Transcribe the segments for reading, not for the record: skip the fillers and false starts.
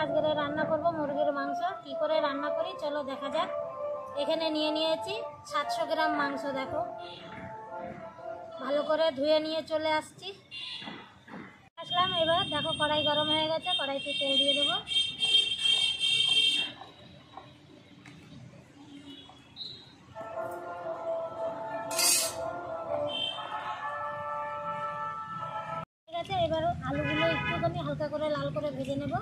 আজকে রান্না করব মুরগির মাংস। কি করে রান্না করি চলো দেখা যাক। এখানে নিয়ে নিয়েছি 700 গ্রাম মাংস। দেখো ভালো করে ধুয়ে নিয়ে চলে আসছি। আসলাম এবার দেখো কড়াই গরম হয়ে গেছে, কড়াইতে তেল দিয়ে দেবো। ঠিক আছে, এবার আলুগুলো একটুখানি হালকা করে লাল করে ভেজে নেব।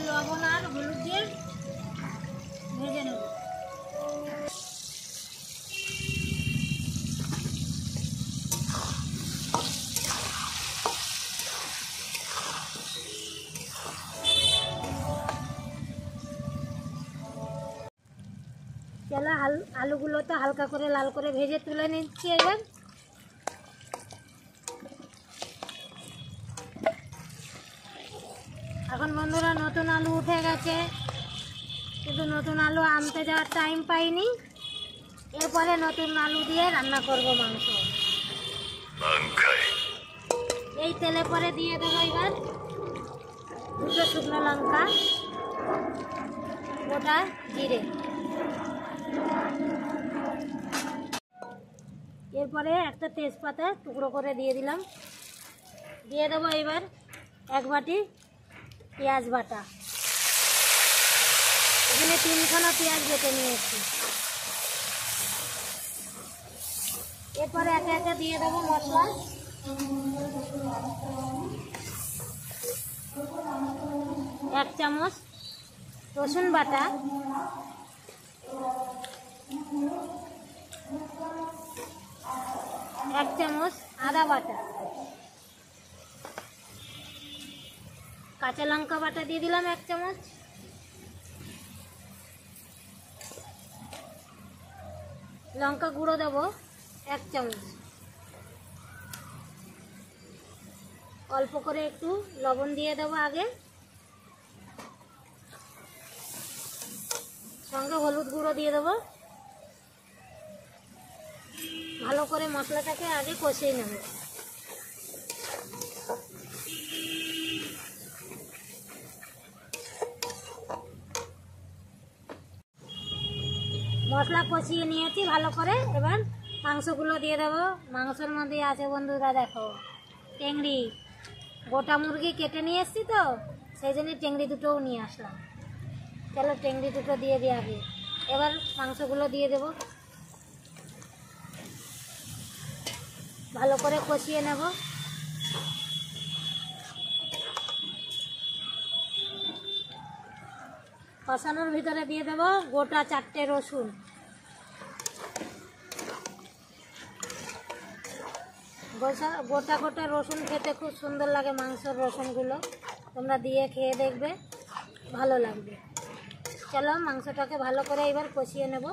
লবণ আর হলুদ দিয়ে ভেজে নেব। চলো আলুগুলো তো হালকা করে লাল করে ভেজে তুলে নিচ্ছি। এবার এখন বন্ধুরা নতুন আলু উঠে গেছে, কিন্তু নতুন আলু আনতে যাওয়ার টাইম পাইনি। এরপরে নতুন আলু দিয়ে রান্না করব মাংস। এই তেলে পরে দিয়ে দেবো এবার 2 শুকনো লঙ্কা, গোটা জিরে। এরপরে একটা তেজপাতা টুকরো করে দিয়ে দিলাম। দিয়ে দেবো এবার 1 বাটি পেঁয়াজ বাটা। এখানে 3খানা পেঁয়াজ বেটে নিয়েছি। এরপরে একে একে দিয়ে দেবো মশলা। 1 চামচ রসুন বাটা, 1 চামচ আদা বাটা, কাঁচা লঙ্কা বাটা দিয়ে দিলাম 1 চামচ, লঙ্কা গুঁড়ো দেবো 1 চামচ, অল্প করে একটু লবণ দিয়ে দেবো আগে, সঙ্গে হলুদ গুঁড়ো দিয়ে দেবো। ভালো করে মশলাটাকে আগে কষিয়ে নেব। মশলা কষিয়ে নিয়েছি ভালো করে। এবার মাংসগুলো দিয়ে দেবো। মাংসের মধ্যে আছে বন্ধুরা দেখো টেংরি, গোটা মুরগি কেটে নিয়ে এসছি তো সেই জন্য টেংরি দুটোও নিয়ে আসলাম। চলো টেংরি দুটো দিয়ে দিই আগে। এবার মাংসগুলো দিয়ে দেবো, ভালো করে কষিয়ে নেব। কষানোর ভিতরে দিয়ে দেবো গোটা 4টে রসুন। গোটা গোটা রসুন খেতে খুব সুন্দর লাগে, মাংসের রসুনগুলো তোমরা দিয়ে খেয়ে দেখবে, ভালো লাগবে। চলো মাংসটাকে ভালো করে এবার কষিয়ে নেব।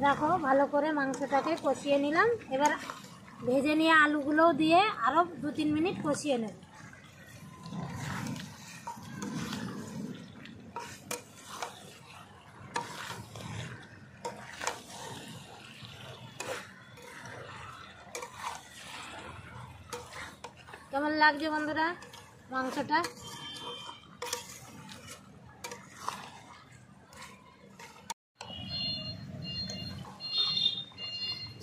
দেখো ভালো করে মাংসটাকে কষিয়ে নিলাম। এবার ভেজে নিয়ে আলুগুলোও দিয়ে আরও 2-3 মিনিট কষিয়ে নেব। কেমন লাগছে বন্ধুরা মাংসটা?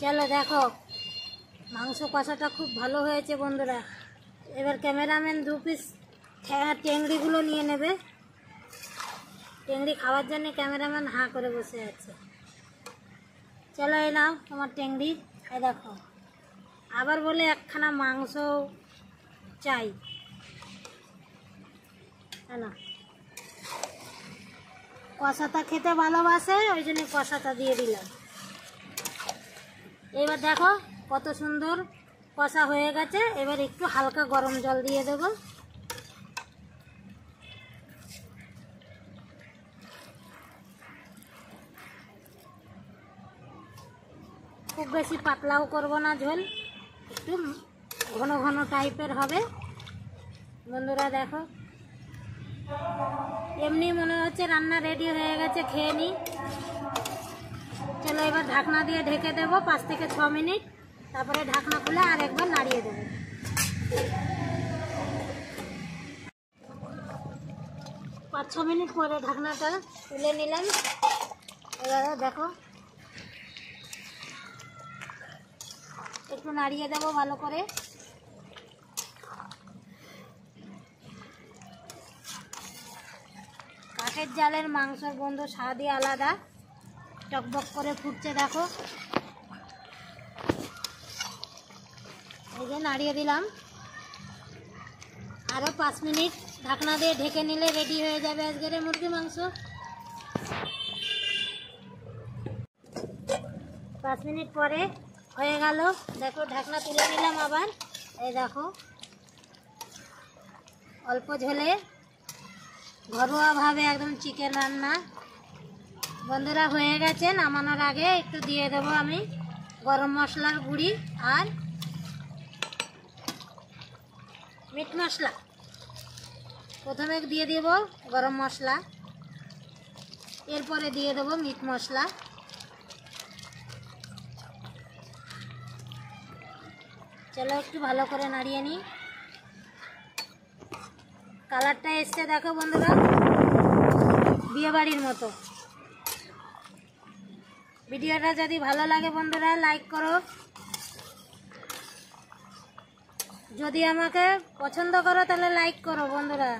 চলো দেখো মাংস কষাটা খুব ভালো হয়েছে বন্ধুরা। এবার ক্যামেরাম্যান 2 পিস টেংরিগুলো নিয়ে নেবে। টেংরি খাওয়ার জন্য ক্যামেরাম্যান হাঁ করে বসে আছে। চলো এই নাও তোমার টেংরি। এই দেখো আবার বলে 1খানা মাংস চাই, না কষাটা খেতে ভালোবাসে ওই জন্য কষাটা দিয়ে দিলাম। এবার দেখো কত সুন্দর কষা হয়ে গেছে। এবার একটু হালকা গরম জল দিয়ে দেবো। খুব বেশি পাতলাও করব না ঝোল, একটু ঘন ঘন টাইপের হবে। বন্ধুরা দেখো এমনি মনে হচ্ছে রান্না রেডি হয়ে গেছে, খেয়ে নিই। চলো এবার ঢাকনা দিয়ে ঢেকে দেবো 5 থেকে 6 মিনিট, তারপরে ঢাকনা খুলে আর একবার নাড়িয়ে দেবো। 5-6 মিনিট পরে ঢাকনাটা তুলে নিলাম। এবারে দেখো একটু নাড়িয়ে দেবো ভালো করে। কাঠের জালের মাংসের গন্ধ স্বাদই আলাদা, টকবক করে ফুটছে দেখো। এই যে নাড়িয়ে দিলাম, আরও 5 মিনিট ঢাকনা দিয়ে ঢেকে নিলে রেডি হয়ে যাবে আজকের মুরগি মাংস। 5 মিনিট পরে হয়ে গেল, দেখো ঢাকনা তুলে নিলাম আবার। এই দেখো অল্প ঝোলে ঘরোয়াভাবে একদম চিকেন রান্না বন্ধুরা হয়ে গেছে। নামানোর আগে একটু দিয়ে দেবো আমি গরম মশলার গুঁড়ি আর মিট মশলা। প্রথমে দিয়ে দেব গরম মশলা, এরপরে দিয়ে দেবো মিট মশলা। চলো একটু ভালো করে নাড়িয়ে নিই। কালারটা এসছে দেখো বন্ধুরা, বিয়ে বাড়ির মতো। ভিডিওটা যদি ভালো লাগে বন্ধুরা লাইক করো, যদি আমাকে পছন্দ করো তাহলে লাইক করো বন্ধুরা।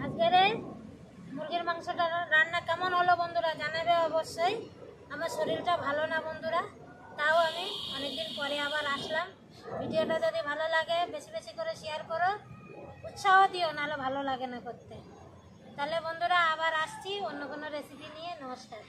আজকের মুরগির মাংসটা রান্না কেমন হলো বন্ধুরা জানাবে অবশ্যই। আমার শরীরটা ভালো না বন্ধুরা, তাও আমি অনেকদিন পরে আবার আসলাম। ভিডিওটা যদি ভালো লাগে বেশি বেশি করে শেয়ার করো, উৎসাহ দিও, নাহলে ভালো লাগে না করতে। তাহলে বন্ধুরা আবার আসছি অন্য কোনো রেসিপি নিয়ে। নমস্কার।